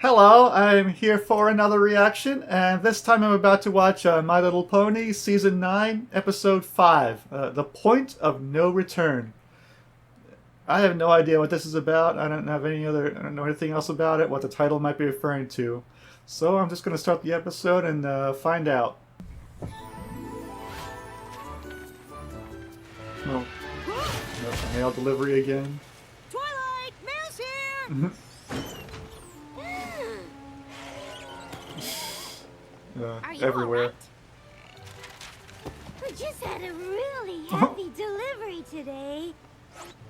Hello, I'm here for another reaction, and this time I'm about to watch My Little Pony Season 9, Episode 5, The Point of No Return. I have no idea what this is about. I don't know anything else about it, what the title might be referring to. So I'm just going to start the episode and find out. Oh, no, mail delivery again. Twilight, mail's here! Everywhere. We just had a really heavy delivery today.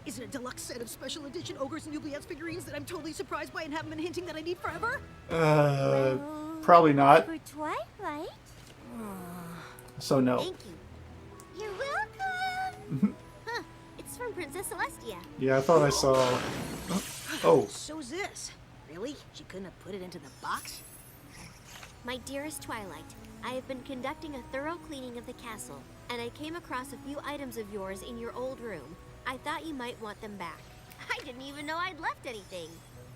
Is it a deluxe set of special edition ogres and UBS figurines that I'm totally surprised by and haven't been hinting that I need forever? Probably not. For Twilight? So no. Thank you. You're welcome. Huh, it's from Princess Celestia. Yeah, I thought I saw... Oh. So's this. Really? She couldn't have put it into the box? My dearest Twilight, I have been conducting a thorough cleaning of the castle, and I came across a few items of yours in your old room. I thought you might want them back. I didn't even know I'd left anything.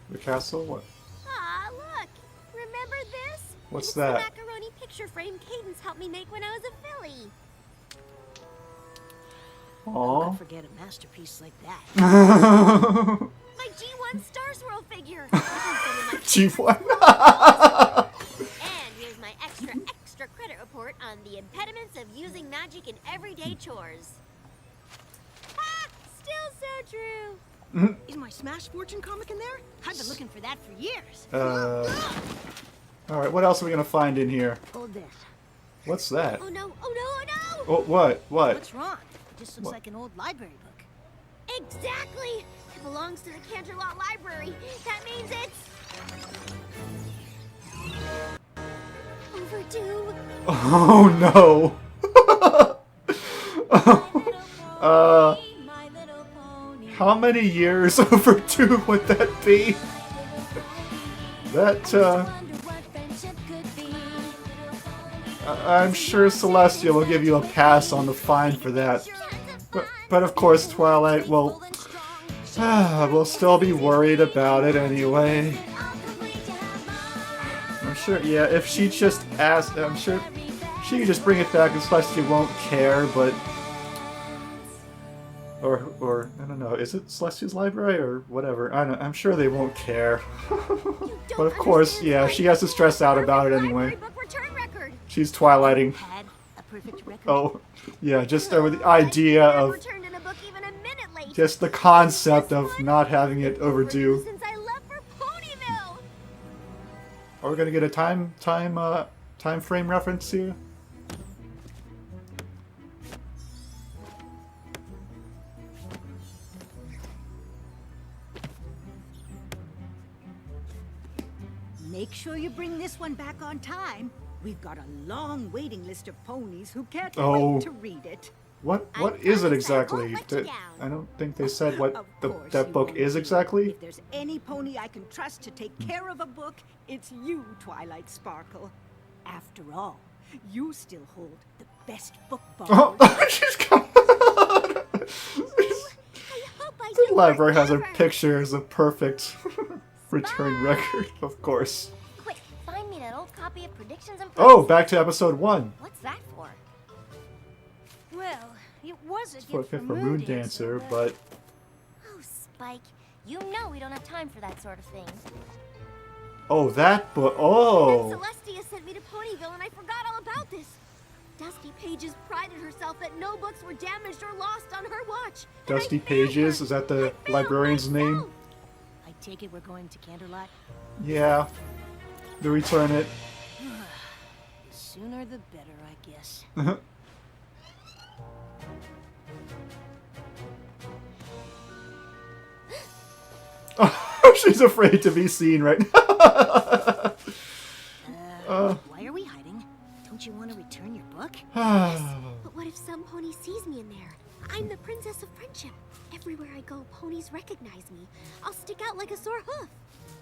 The castle? What? Ah, look! Remember this? What's it's that? The macaroni picture frame Cadence helped me make when I was a filly. Aww. I'd forget a masterpiece like that. My G1 Star Swirl figure! G1. And here's my extra credit report on the impediments of using magic in everyday chores. Ha! Still so true! Is my Smash Fortune comic in there? I've been looking for that for years. Alright, what else are we gonna find in here? Hold this. What's that? Oh no, oh no, oh no! Oh, what? What? What's wrong? It just looks like an old library book. Exactly! It belongs to the Canterlot Library. That means it's... overdue. Oh no! How many years overdue would that be? I'm sure Celestia will give you a pass on the fine for that. But of course, Twilight will still be worried about it anyway. I'm sure, yeah, if she just asked, I'm sure she could just bring it back and Celestia won't care, but... Or I don't know, is it Celestia's library or whatever? I don't know, I'm sure they won't care. But of course, yeah, she has to stress out about it anyway. She's Twilighting. Oh, yeah, just over the idea of... just the concept of not having it overdue. Are we gonna get a time frame reference here? Make sure you bring this one back on time. We've got a long waiting list of ponies who can't wait to read it. What is it exactly? I don't think they said what that book is exactly. If there's any pony I can trust to take care of a book, it's you, Twilight Sparkle. After all, you still hold the best book bond. Oh, she's coming. The library has her picture as a perfect return record, of course. Quick, find me that old copy of Predictions and Oh, back to episode 1. What's that for? Well, it was a For a gift for Moon Dancer, but... Oh, Spike, you know we don't have time for that sort of thing. Oh, that book. Oh! Celestia sent me to Ponyville and I forgot all about this. Dusty Pages prided herself that no books were damaged or lost on her watch. Dusty Pages? Is that the librarian's name? I take it we're going to Canterlot? Yeah. To return it. The sooner the better, I guess. Oh, she's afraid to be seen right now. Why are we hiding? Don't you want to return your book? But what if some pony sees me in there? I'm the Princess of Friendship. Everywhere I go, ponies recognize me. I'll stick out like a sore hoof.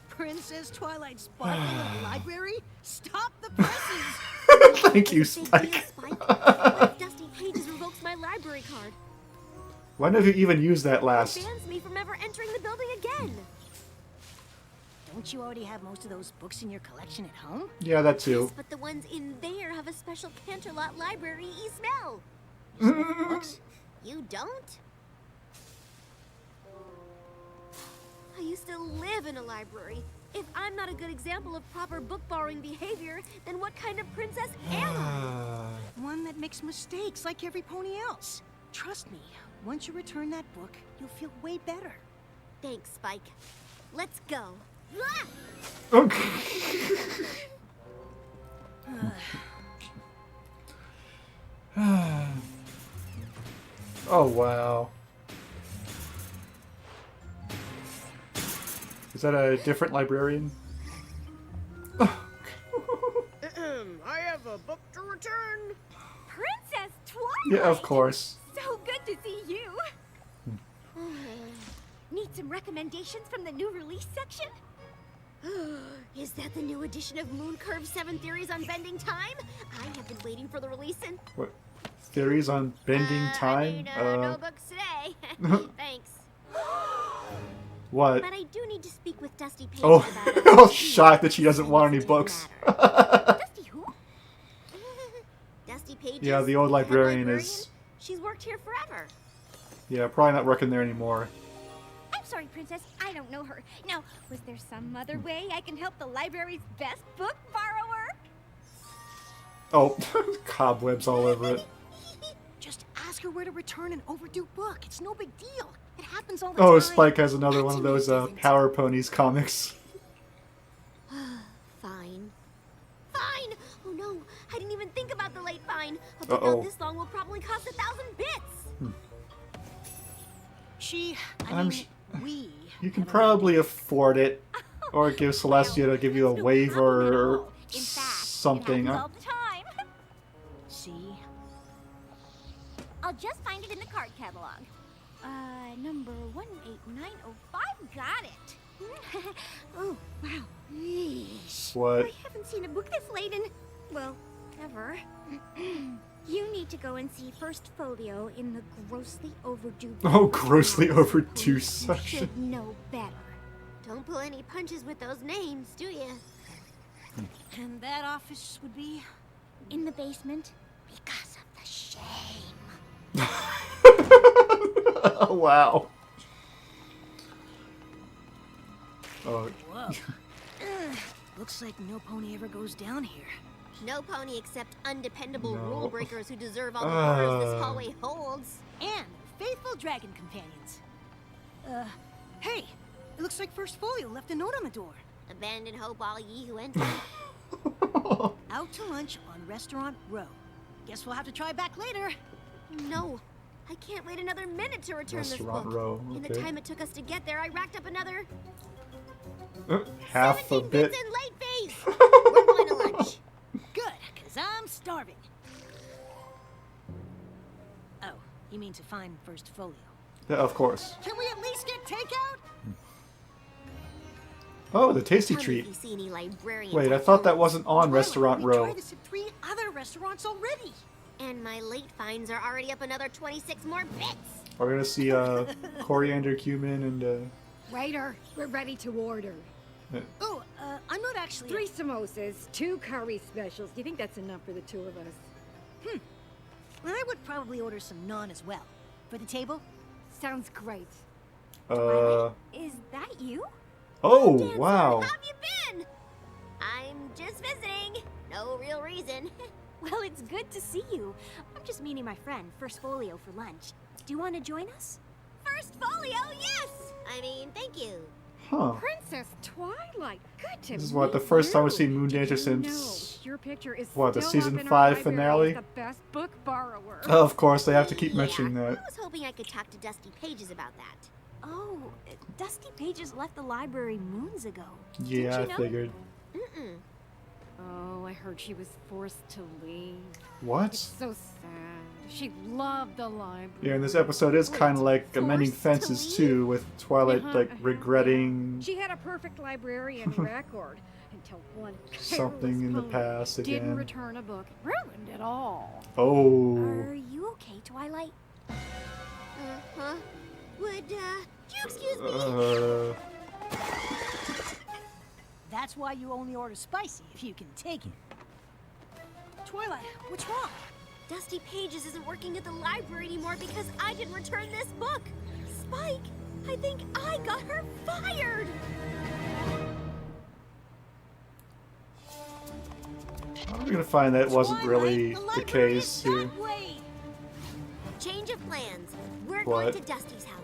Princess Twilight Sparkle in the library? Stop the presses! Thank you, Spike. What if Dusty Pages revokes my library card? When have you even used that last? Bans me from ever entering the building again. Don't you already have most of those books in your collection at home? Yeah, that too. Yes, but the ones in there have a special Canterlot library-y smell. Books? You don't? I used to live in a library. If I'm not a good example of proper book borrowing behavior, then what kind of princess am I? One that makes mistakes like every pony else. Trust me, once you return that book, you'll feel way better. Thanks, Spike. Let's go. Ah! Oh, wow. Is that a different librarian? I have a book to return. Princess Twilight! Yeah, of course. So good to see you. Need some recommendations from the new release section? Is that the new edition of Mooncurve 7 Theories on Bending Time? I have been waiting for the release and... What? Theories on bending time? no books today. Thanks. What? But I do need to speak with Dusty Page Oh, about it. I was shocked that she doesn't want any books. Dusty who? Dusty Page. Yeah, the old librarian is... She's worked here forever. Yeah, probably not working there anymore. I'm sorry, Princess. I don't know her. Now, was there some other way I can help the library's best book borrower? Oh, cobwebs all over it. Just ask her where to return an overdue book. It's no big deal. It happens all the time. Oh, Spike has another one of those Power Ponies comics. Fine. Fine! Oh no, I didn't even think about the late fine. A book Uh-oh. out this long will probably cost 1,000 bits. We. You can probably afford it. Or give Celestia to give you a That's no waiver problem at or all. In fact, something. It happens all the time. See? I'll just find it in the card catalog. Number 18905. Got it. Oh, wow. Yeesh. What? I haven't seen a book this late in, well, ever. You need to go and see First Folio in the grossly overdue. Oh, grossly overdue You section. should know better. Don't pull any punches with those names, do ya? And that office would be? In the basement because of the shame. Oh, wow. Oh, Whoa. Looks like no pony ever goes down here. No pony except undependable No. rule breakers who deserve all the horrors this hallway holds. And faithful dragon companions. Hey! It looks like First Folio left a note on the door. Abandon hope, all ye who enter. Out to lunch on Restaurant Row. Guess we'll have to try back later. No, I can't wait another minute to return Restaurant this book. Row, In the okay. time it took us to get there, I racked up another half a 17 bit. bits in late fees. We're going to lunch. Good, because I'm starving. Oh, you mean to find First Folio. Yeah, of course. Can we at least get takeout? Oh, the tasty Tell me treat. if you see any librarians Wait, I on thought that phones. wasn't on Restaurant We Row. tried this at 3 other restaurants already. And my late fines are already up another 26 more bits. We're gonna see coriander, cumin, and Waiter, we're ready to order. Oh, I'm not actually... 3 samosas, 2 curry specials. Do you think that's enough for the 2 of us? I would probably order some naan as well. For the table? Sounds great. Is that you? Oh, Dancer, wow. How have you been? I'm just visiting. No real reason. Well, it's good to see you. I'm just meeting my friend, First Folio, for lunch. Do you want to join us? First Folio, yes! I mean, thank you. Huh. Princess Twilight, good to This is meet what, the first time we've you. seen Moon Dancer Did you know since... your picture is what, the still season up in 5 our library finale? as the best book borrower. Oh, of course, they have to keep Yeah, mentioning that. I was hoping I could talk to Dusty Pages about that. Oh, Dusty Pages left the library moons ago. Yeah, Didn't you I know? figured. Mm-mm. Oh, I heard she was forced to leave. What? It's so sad. She loved the library. Yeah, and this episode is kind of like amending forced to fences leave? too, with Twilight like regretting She had a perfect librarian record until one something in the careless past pony didn't again. return a book. Ruined it all. Oh. Are you okay, Twilight? Huh? Would, you excuse me? That's why you only order spicy if you can take it. Twilight, what's wrong? Dusty Pages isn't working at the library anymore because I didn't return this book. Spike, I think I got her fired. I'm gonna find that wasn't really Twilight, the library case is here. that way. Change of plans. We're What? going to Dusty's house.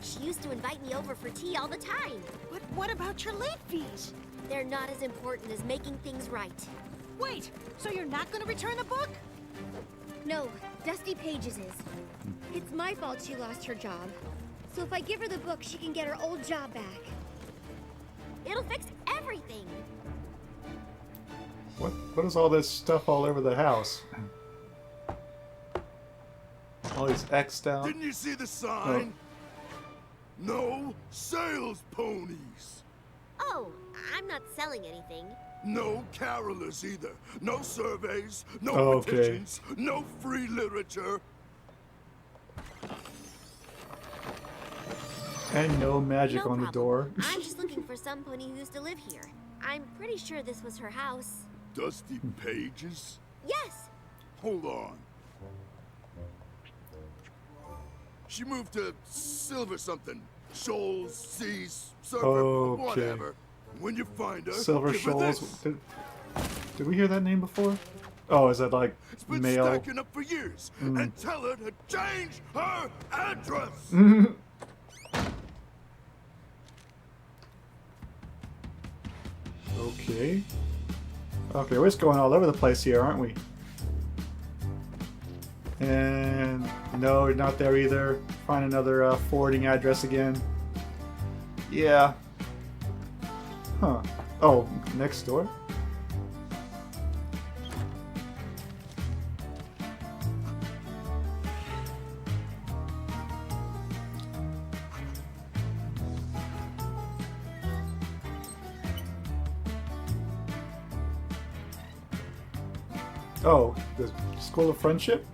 She used to invite me over for tea all the time. But what about your late fees? They're not as important as making things right. Wait, so you're not gonna return the book? No, Dusty Pages is. It's my fault she lost her job. So if I give her the book, she can get her old job back. It'll fix everything. What is all this stuff all over the house? All these X down. Didn't you see the sign? No sales ponies. Oh, I'm not selling anything. No carolers either. No surveys, no Okay. petitions, no free literature. And no magic No on the problem. door. I'm just looking for some pony who used to live here. I'm pretty sure this was her house. Dusty Pages? Yes. Hold on. She moved to Silver something. Shoals, Seas, Surfer, Okay. whatever. When you find her, Silver give her Shoals. this. Did we hear that name before? Oh, is that like It's been male? stacking up for years. And tell her to change her address. Okay. Okay, we're just going all over the place here, aren't we? And no, not there either. Find another forwarding address again. Yeah. Huh. Oh, next door? Oh, the School of Friendship?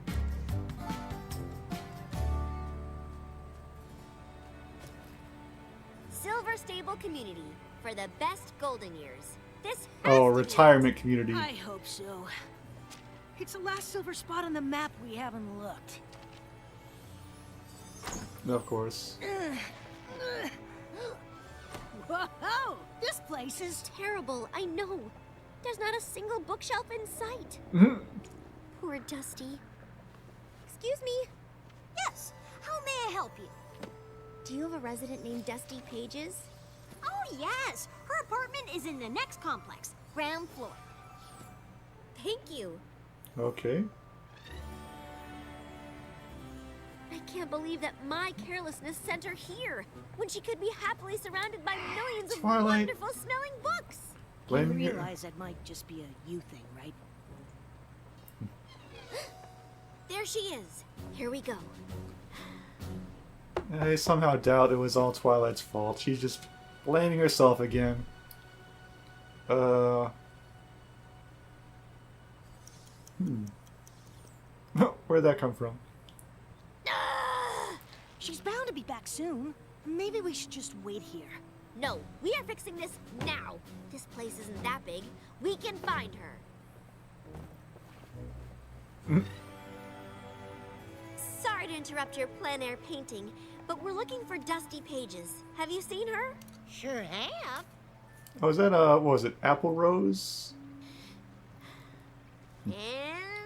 Silver Stable Community for the best golden years. This has Oh, to be retirement community. I hope so. It's the last silver spot on the map we haven't looked. Of course. Whoa! This place is... terrible, I know. There's not a single bookshelf in sight. Poor Dusty. Excuse me. Yes, how may I help you? Do you have a resident named Dusty Pages? Oh, yes. Her apartment is in the next complex, ground floor. Thank you. Okay. I can't believe that my carelessness sent her here, when she could be happily surrounded by millions of Twilight. wonderful smelling books. You Blaming you. realize that might just be a you thing, right? There she is. Here we go. I somehow doubt it was all Twilight's fault. She's just blaming herself again. Where'd that come from? She's bound to be back soon. Maybe we should just wait here. No, we are fixing this now. This place isn't that big. We can find her. Sorry to interrupt your plein air painting, but we're looking for Dusty Pages. Have you seen her? Sure have. Oh, is that, what was it, Apple Rose?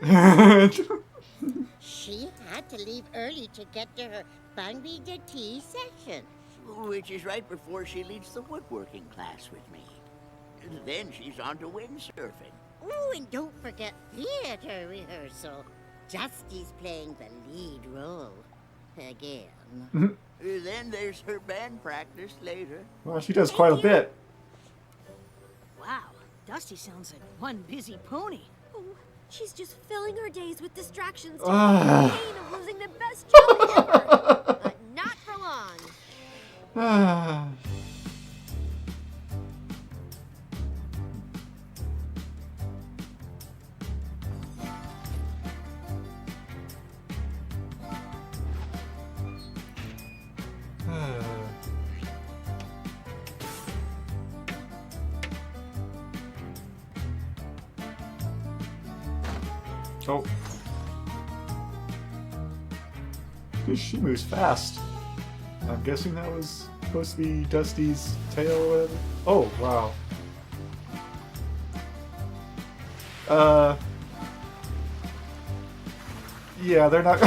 And She had to leave early to get to her Bungby the Tea session. Which is right before she leads the woodworking class with me. Then she's on to windsurfing. Oh, and don't forget theater rehearsal. Dusty's playing the lead role. Again. Then there's her band practice later. Well, she does quite a bit. Wow, Dusty sounds like one busy pony. oh, she's just filling her days with distractions to Ah. the pain of losing the best job ever. But not for long. Ah. Oh. Dude, she moves fast. I'm guessing that was supposed to be Dusty's tail or whatever. Oh, wow. Yeah, they're not...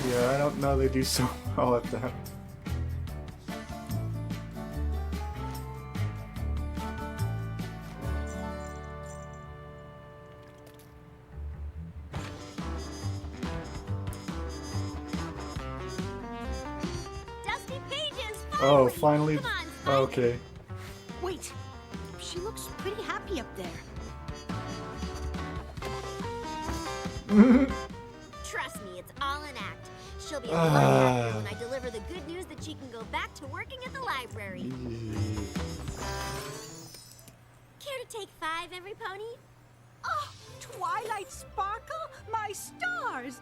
Yeah, I don't know they do so well at that. Dusty Pages! Oh, finally. Come on, Spike. Okay. Wait, she looks pretty happy up there. Trust me, it's all an act. She'll be a lot happier when I deliver the good news that she can go back to working at the library. Care to take 5, every pony? Oh, Twilight Sparkle, my stars!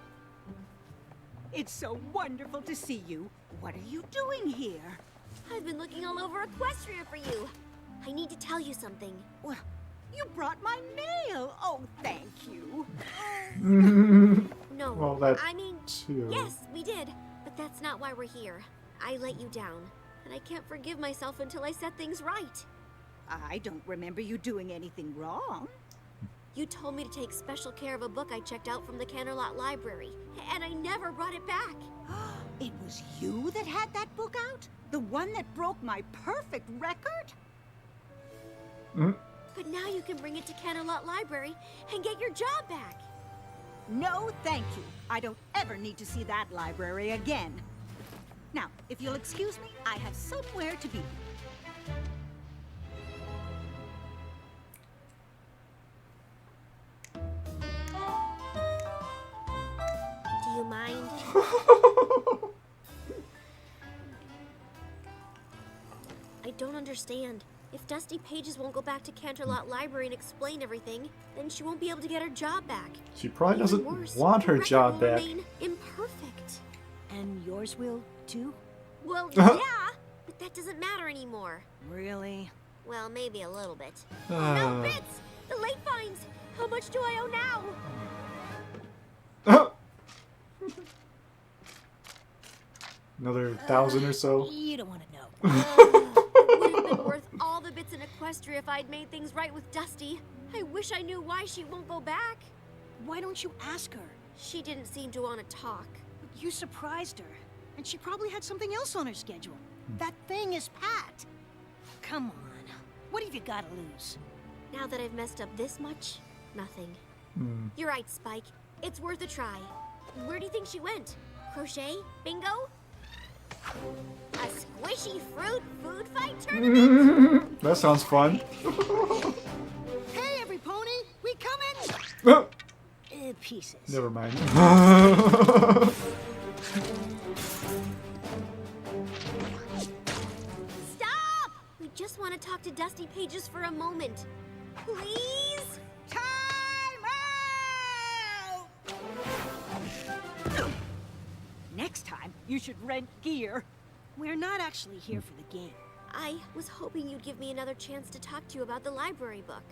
It's so wonderful to see you. What are you doing here? I've been looking all over Equestria for you. I need to tell you something. Well, you brought my mail. Oh, thank you. No, Well, that I mean, too. yes, we did, but that's not why we're here. I let you down, and I can't forgive myself until I set things right. I don't remember you doing anything wrong. You told me to take special care of a book I checked out from the Canterlot Library, and I never brought it back. It was you that had that book out? The one that broke my perfect record? But now you can bring it to Canterlot Library and get your job back. No, thank you. I don't ever need to see that library again. Now, if you'll excuse me, I have somewhere to be. Do you mind? I don't understand. If Dusty Pages won't go back to Canterlot Library and explain everything, then she won't be able to get her job back. She probably Even doesn't worse, want her record job will back. remain imperfect. And yours will, too? Well, yeah, but that doesn't matter anymore. Really? Well, maybe a little bit. No, Bits! The late fines! How much do I owe now? Another 1,000 or so. You don't want to know. It would have been worth all the bits in Equestria if I'd made things right with Dusty. I wish I knew why she won't go back. Why don't you ask her? She didn't seem to want to talk. You surprised her, and she probably had something else on her schedule. That thing is packed. Come on, what have you got to lose? Now that I've messed up this much, nothing. You're right, Spike. It's worth a try. Where do you think she went? Crochet? Bingo? A squishy fruit food fight tournament? That sounds fun. Hey, every pony, we coming? Pieces. Never mind. Stop! We just want to talk to Dusty Pages for a moment. Please? Time out! Next time, you should rent gear. We're not actually here for the game. I was hoping you'd give me another chance to talk to you about the library book.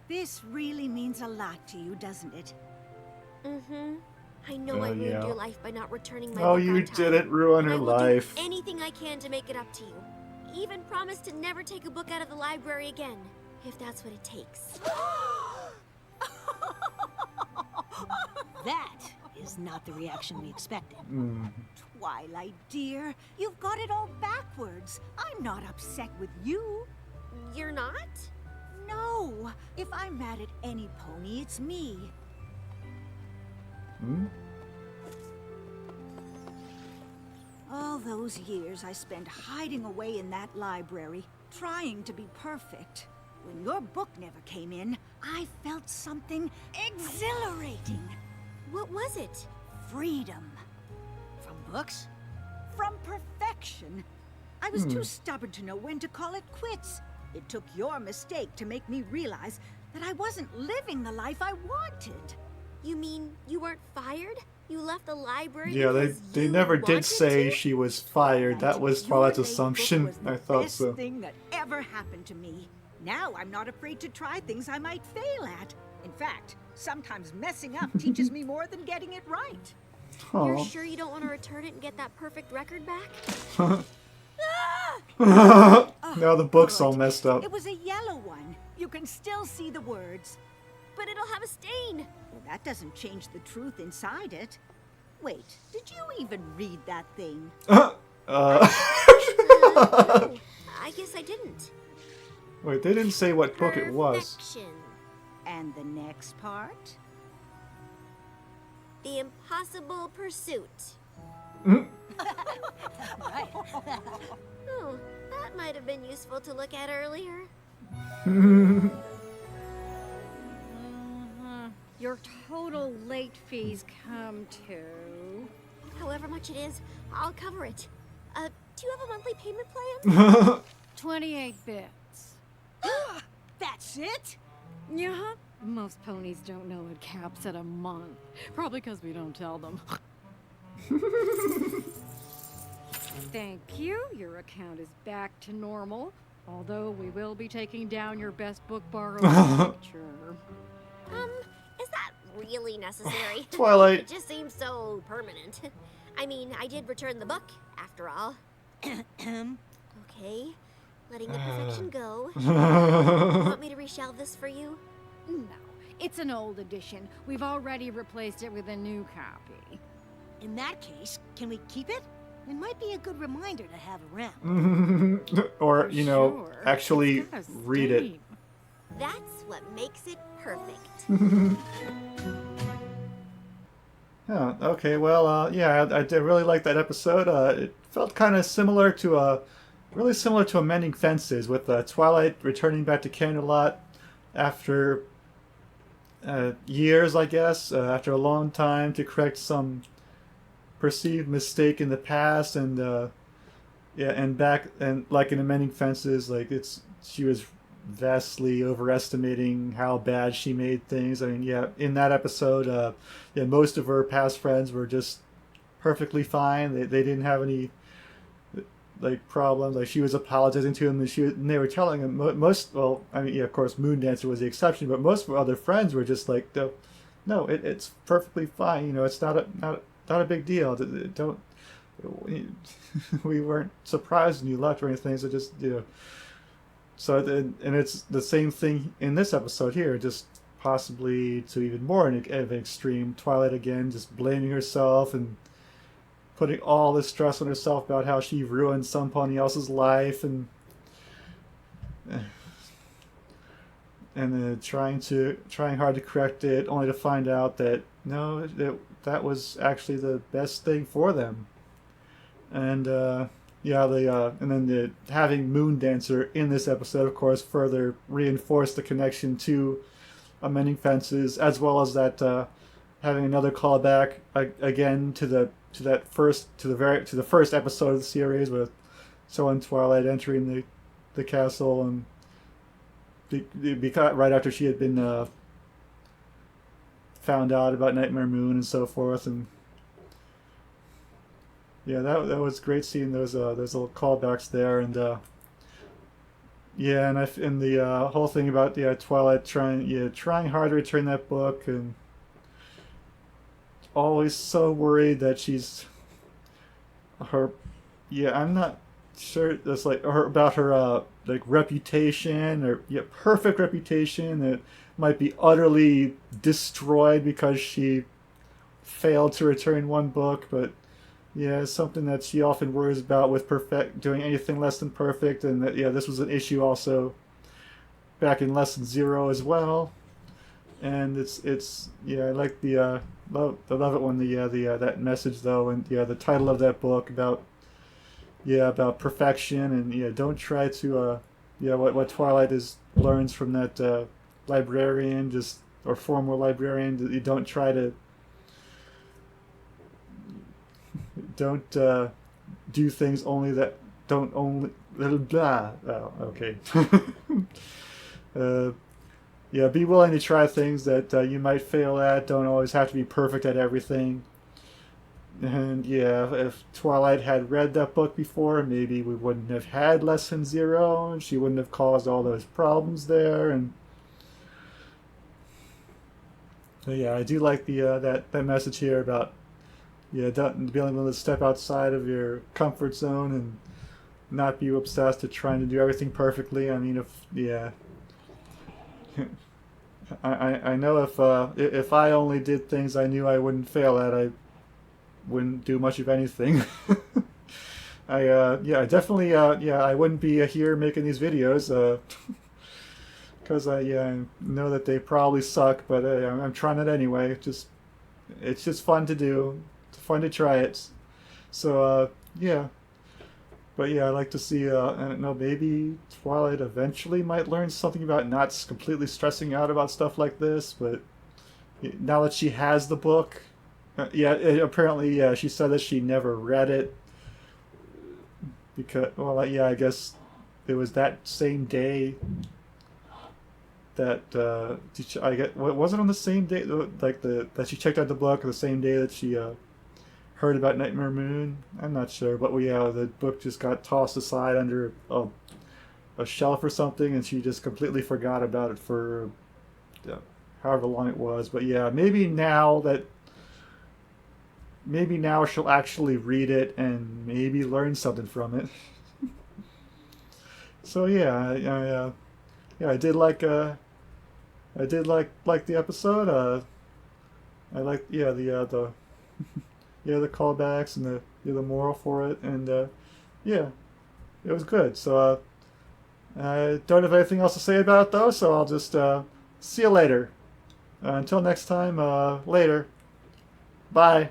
This really means a lot to you, doesn't it? Mm-hmm. I know Oh, I ruined yeah. your life by not returning my Oh, book you on time. didn't ruin her I will life. do anything I can to make it up to you. Even promise to never take a book out of the library again, if that's what it takes. That is not the reaction we expected. Twilight, dear, you've got it all backwards. I'm not upset with you. You're not? No, if I'm mad at any pony, it's me. All those years I spent hiding away in that library, trying to be perfect. When your book never came in, I felt something exhilarating. What was it? Freedom. From books? From perfection. I was too stubborn to know when to call it quits. It took your mistake to make me realize that I wasn't living the life I wanted. You mean you weren't fired? You left the library Yeah, because they you never did wanted say to? she was fired. That was Your Twilight's late book assumption. was the I thought best so. thing that ever happened to me. Now I'm not afraid to try things I might fail at. In fact, sometimes messing up teaches me more than getting it right. You're Aw. sure you don't want to return it and get that perfect record back? Now the book's all Good. messed up. It was a yellow one. You can still see the words. But it'll have a stain. Well, that doesn't change the truth inside it. Wait, did you even read that thing? No, I guess I didn't. Wait, they didn't say what book it was. Perfection. And the next part? The Impossible Pursuit. Right. Oh, that might have been useful to look at earlier. Your total late fees come to... However much it is, I'll cover it. Do you have a monthly payment plan? 28 bits. That's it? Yeah, most ponies don't know it caps at a month. Probably because we don't tell them. Thank you. Your account is back to normal. Although we will be taking down your best book borrowed picture. Is that really necessary? Twilight. It just seems so permanent. I mean, I did return the book, after all. Okay, letting the perfection go. Want me to reshelve this for you? No, it's an old edition. We've already replaced it with a new copy. In that case, can we keep it? It might be a good reminder to have around. Or, you know, Sure. actually It's got a read it. stain. That's what makes it perfect. Yeah, okay, well, yeah, I did really like that episode. It felt kind of similar to really similar to Amending Fences, with Twilight returning back to Camelot after years, I guess, after a long time to correct some perceived mistake in the past, and yeah, and back, and like in Amending Fences, like she was vastly overestimating how bad she made things. I mean, yeah, in that episode, yeah, most of her past friends were just perfectly fine. They didn't have any like problems. Like, she was apologizing to them, and they were telling him most. Well, I mean, yeah, of course, Moon Dancer was the exception, but most of her other friends were just like, no, it's perfectly fine. You know, it's not a big deal. Don't. We weren't surprised when you left or anything. So just, you know. So, and it's the same thing in this episode here, just possibly to even more of an extreme. Twilight again, just blaming herself and putting all this stress on herself about how she ruined somebody else's life, and trying hard to correct it, only to find out that no, that was actually the best thing for them. And yeah, and then having Moon Dancer in this episode, of course, further reinforced the connection to Amending Fences, as well as that having another callback again to the first episode of the series, with and Twilight entering the castle, and because right after she had been found out about Nightmare Moon and so forth. And yeah, that was great seeing those little callbacks there. And yeah, and the whole thing about Twilight trying hard to return that book, and always so worried that I'm not sure that's like her about her like reputation, or perfect reputation that might be utterly destroyed because she failed to return one book. But yeah, it's something that she often worries about with doing anything less than perfect. And that, yeah, this was an issue also back in Lesson 0 as well. And it's yeah, I like I love it when that message though, and the title of that book about perfection, and don't try to what Twilight learns from that librarian, or former librarian, that you don't try to do things blah. Oh, okay. Yeah, be willing to try things that you might fail at. Don't always have to be perfect at everything. And yeah, if Twilight had read that book before, maybe we wouldn't have had Lesson Zero, and she wouldn't have caused all those problems there. And so yeah, I do like the that message here about being able to step outside of your comfort zone and not be obsessed with trying to do everything perfectly. I mean, I know if I only did things I knew I wouldn't fail at, I wouldn't do much of anything. I definitely I wouldn't be here making these videos because I know that they probably suck, but I'm trying it anyway. It's just fun to do. It's fun to try it. So yeah. But yeah, I'd like to see, I don't know, maybe Twilight eventually might learn something about not completely stressing out about stuff like this, but now that she has the book, apparently she said that she never read it, because, well, yeah, I guess it was that same day that, was it on the same day, like, that she checked out the book, or the same day that she, heard about Nightmare Moon? I'm not sure, but the book just got tossed aside under a shelf or something, and she just completely forgot about it for however long it was. But yeah, maybe now she'll actually read it and maybe learn something from it. So yeah, I did like the episode. I like the the callbacks and the moral for it, and it was good. So I don't have anything else to say about it though, so I'll just see you later. Until next time, later. Bye.